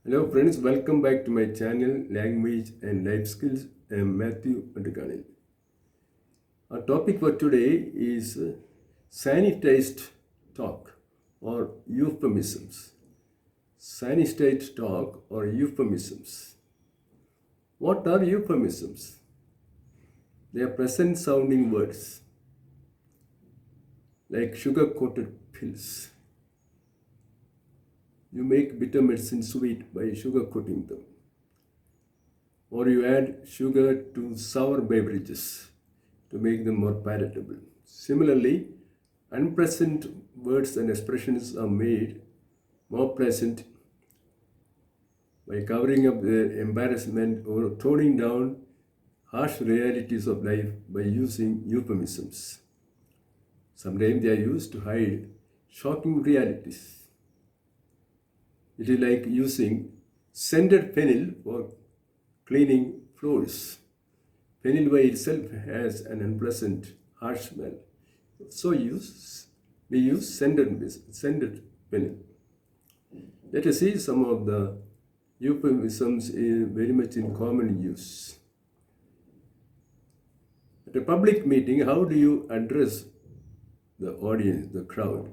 Hello friends, welcome back to my channel Language and Life Skills. I am Matthew Underganil. Our topic for today is sanitized talk or euphemisms. Sanitized talk or euphemisms. What are euphemisms? They are present sounding words like sugar coated pills. You make bitter medicine sweet by sugar coating them. Or you add sugar to sour beverages to make them more palatable. Similarly, unpleasant words and expressions are made more pleasant by covering up their embarrassment or toning down harsh realities of life by using euphemisms. Sometimes they are used to hide shocking realities. It is like using scented fennel for cleaning floors. Fennel by itself has an unpleasant, harsh smell. So we use scented fennel. Let us see some of the euphemisms very much in common use. At a public meeting, how do you address the audience, the crowd?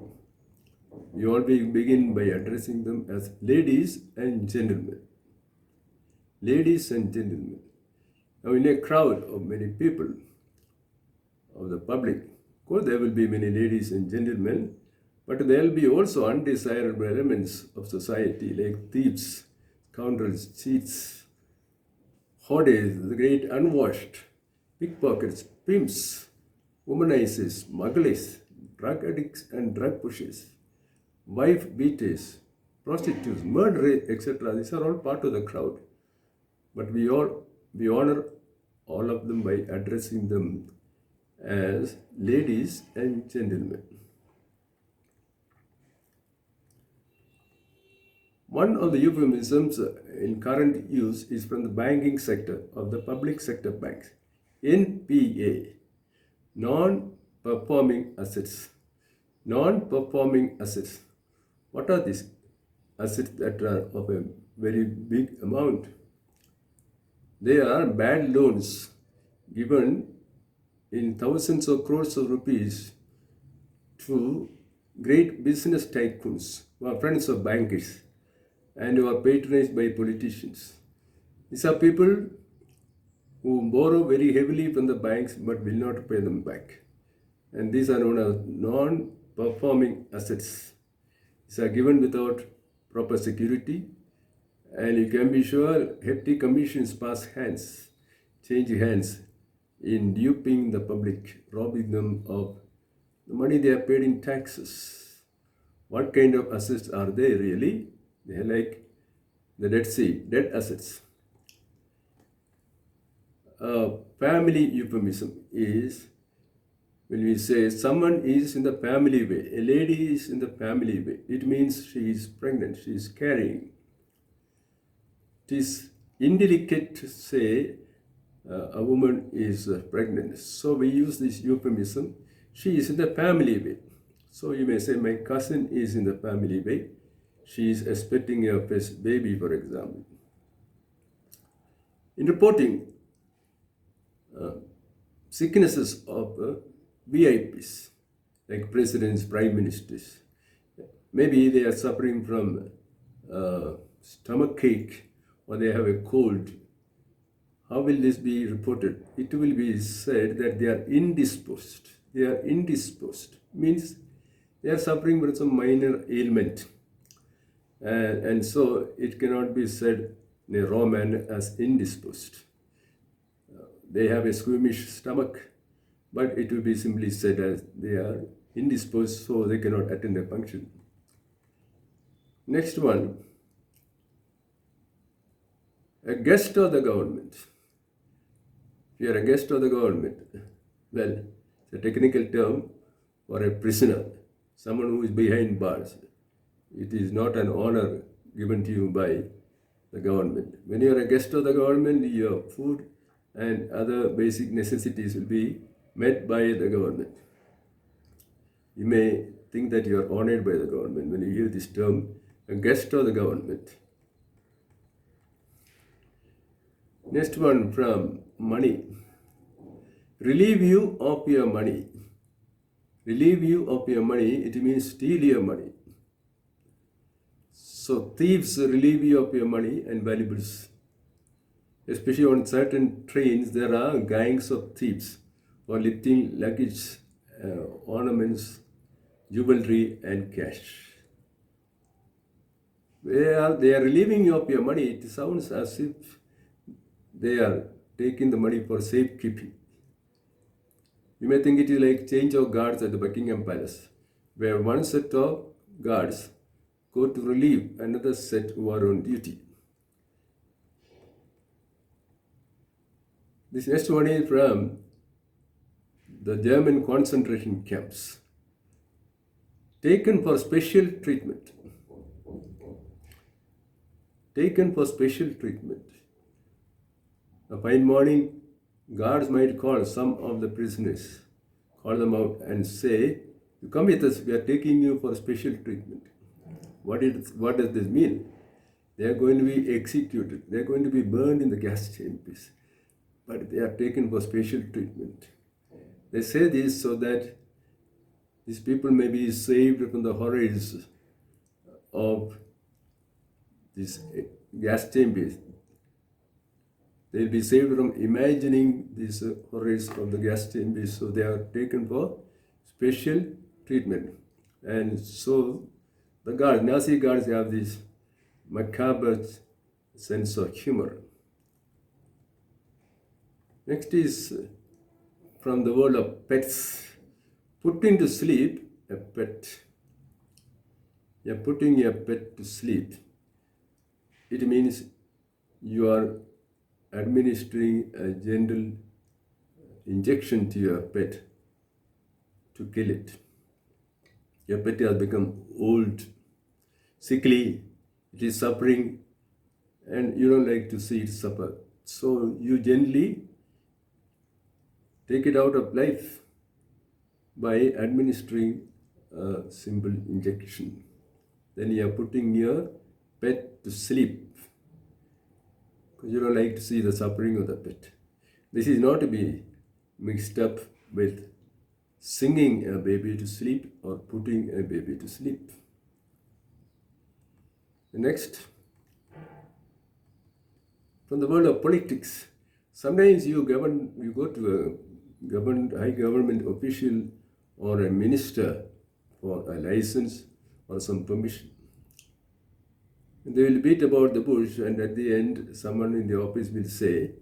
You always begin by addressing them as ladies and gentlemen. Ladies and gentlemen. Now, in a crowd of many people, of the public, of course, there will be many ladies and gentlemen, but there will be also undesirable elements of society like thieves, scoundrels, cheats, hoards, the great unwashed, pickpockets, pimps, womanizers, smugglers, drug addicts and drug pushers, wife beaters, prostitutes, murderers, etc. These are all part of the crowd. But we honor all of them by addressing them as ladies and gentlemen. One of the euphemisms in current use is from the banking sector of the public sector banks. NPA, non-performing assets. Non-performing assets. What are these assets that are of a very big amount? They are bad loans given in thousands of crores of rupees to great business tycoons who are friends of bankers and who are patronized by politicians. These are people who borrow very heavily from the banks but will not pay them back. And these are known as non-performing assets. These are given without proper security, and you can be sure hefty commissions change hands in duping the public, robbing them of the money they are paid in taxes. What kind of assets are they really? They are like the Dead Sea, dead assets. Family euphemism is when we say someone is in the family way, a lady is in the family way, it means she is pregnant, she is carrying. It is indelicate to say a woman is pregnant. So we use this euphemism. She is in the family way. So you may say, my cousin is in the family way. She is expecting a first baby, for example. In reporting sicknesses of VIPs, like presidents, prime ministers, maybe they are suffering from stomach ache or they have a cold. How will this be reported? It will be said that they are indisposed. They are indisposed. Means they are suffering from some minor ailment. And so it cannot be said in a raw manner as indisposed. They have a squeamish stomach, but it will be simply said as they are indisposed, so they cannot attend a function. Next one, a guest of the government. If you are a guest of the government, well, it's a technical term for a prisoner, someone who is behind bars. It is not an honor given to you by the government. When you are a guest of the government, your food and other basic necessities will be met by the government. You may think that you are honored by the government when you hear this term, a guest of the government. Next one from money. Relieve you of your money. Relieve you of your money, it means steal your money. So thieves relieve you of your money and valuables. Especially on certain trains, there are gangs of thieves who are lifting luggage, ornaments, jewelry, and cash. They are relieving you of your money. It sounds as if they are taking the money for safekeeping. You may think it is like change of guards at the Buckingham Palace, where one set of guards go to relieve another set who are on duty. This next one is from the German concentration camps. Taken for special treatment. Taken for special treatment. A fine morning, guards might call some of the prisoners, call them out and say, "You come with us, we are taking you for special treatment." What does this mean? They are going to be executed. They are going to be burned in the gas chambers. But they are taken for special treatment. They say this so that these people may be saved from the horrors of these gas chambers. They will be saved from imagining these horrors of the gas chambers. So they are taken for special treatment. And so the Nazi guards have this macabre sense of humor. Next is from the world of pets. Putting to sleep a pet. You are putting your pet to sleep. It means you are administering a gentle injection to your pet to kill it. Your pet has become old, sickly, it is suffering, and you don't like to see it suffer. So you gently take it out of life by administering a simple injection. Then you are putting your pet to sleep because you don't like to see the suffering of the pet. This is not to be mixed up with singing a baby to sleep or putting a baby to sleep. Next, from the world of politics. Sometimes you go to a high government official or a minister for a license or some permission. And they will beat about the bush, and at the end, someone in the office will say,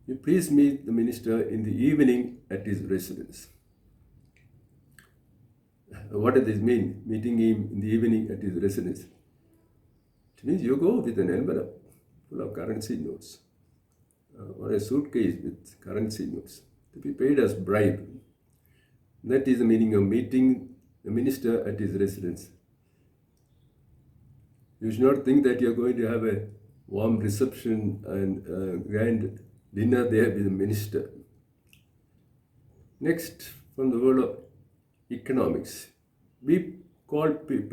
"You please meet the minister in the evening at his residence." What does this mean, meeting him in the evening at his residence? It means you go with an envelope full of currency notes or a suitcase with currency notes to be paid as bribe. That is the meaning of meeting the minister at his residence. You should not think that you are going to have a warm reception and a grand dinner there with the minister. Next, from the world of economics, we call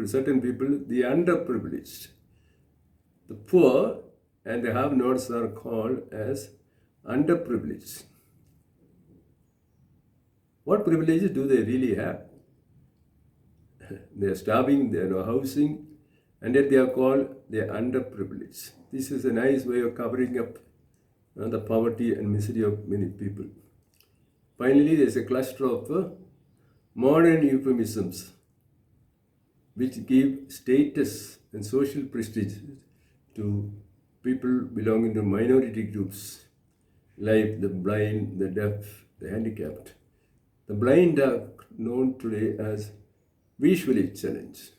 certain people the underprivileged. The poor and the have-nots are called as underprivileged. What privileges do they really have? They are starving, they have no housing, and yet they are called the underprivileged. This is a nice way of covering up the poverty and misery of many people. Finally, there is a cluster of modern euphemisms which give status and social prestige to people belonging to minority groups like the blind, the deaf, the handicapped. The blind are known today as visually challenged.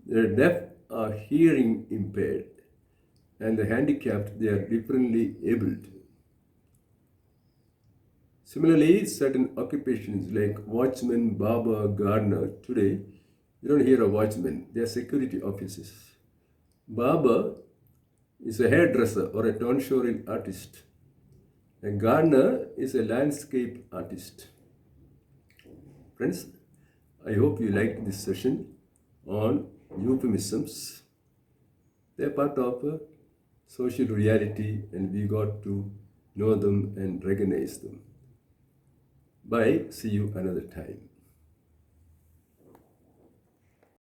The deaf are hearing impaired, and the handicapped, they are differently abled. Similarly, certain occupations like watchman, barber, gardener, today you don't hear of watchmen, they are security officers. Barber is a hairdresser or a tonsure artist. A gardener is a landscape artist. Friends, I hope you liked this session on euphemisms. They are part of social reality, and we got to know them and recognize them. Bye. See you another time.